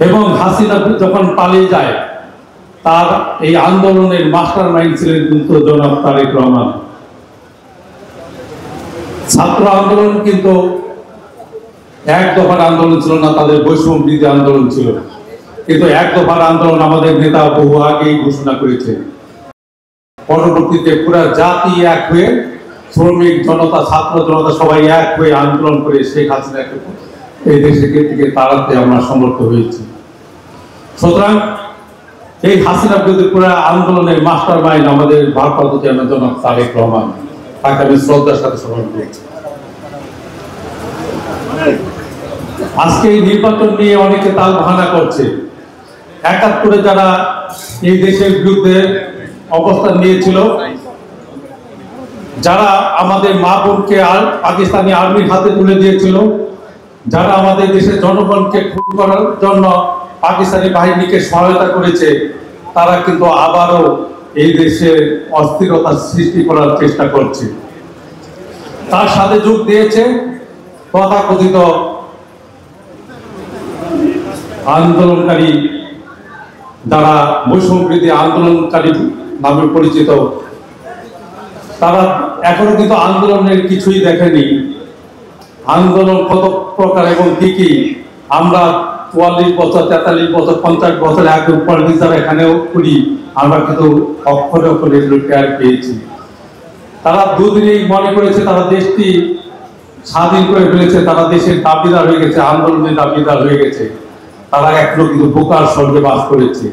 এবং হাসিনা যখন পালিয়ে যায় তার এই আন্দোলনের মাস্টার মাইন্ড ছিলেন কিন্তু জনাব তারেক রহমান। ছাত্র আন্দোলন কিন্তু এক দফার আন্দোলন ছিল না, তাদের বৈষম্য বিরোধী আন্দোলন ছিল, কিন্তু এক দফার আন্দোলন আমাদের নেতা বহু আগেই ঘোষণা করেছে। পরবর্তীতে পুরা জাতি এক হয়ে, শ্রমিক জনতা, ছাত্র জনতা সবাই এক হয়ে আন্দোলন করে শেখ হাসিনাকে এই দেশে থেকে তাড়াতে আমরা সমর্থ হয়েছি। সুতরাং এই হাসিনা বিরোধী পুরা আন্দোলনের মাস্টার মাইন্ড আমাদের ভারপ্রাপ্ত চেয়ারম্যান জনাব তারেক রহমান, তাকে আমি শ্রদ্ধার সাথে স্মরণ করছি। আজকে এই নির্বাচন নিয়ে অনেকে তাল বাহানা করছে। ৭১ যারা এই দেশের বিরুদ্ধে অবস্থান নিয়েছিল, যারা আমাদের মা বোনকে পাকিস্তানি আর্মির হাতে তুলে দিয়েছিল, যারা আমাদের দেশের জনগণকে খুন করার জন্য পাকিস্তানি বাহিনীকে সহায়তা করেছে, তারা কিন্তু আবারও এই দেশে অস্থিরতা সৃষ্টি করার চেষ্টা করছে। তার সাথে যোগ দিয়েছে তথাকথিত আন্দোলনকারী, যারা বৈষম্য বিরোধী আন্দোলনকারী নামে পরিচিত। তারা এখনো কিন্তু আন্দোলনের কিছুই দেখেনি। আন্দোলন কত প্রকার এবং কি কি আমরা ৪৪ বছর, ৪৩ বছর, ৫০ বছর আগে যারা এখানেও করি, আমরা কিন্তু অক্ষরে অক্ষরে এগুলো টের পেয়েছি। তারা দুদিনেই মনে করেছে তারা দেশটি স্বাধীন করে ফেলেছে, তারা দেশের দাবিদার হয়ে গেছে, আন্দোলনের দাবিদার হয়ে গেছে। তারা এখনো কিন্তু বোকার স্বর্গে বাস করেছে।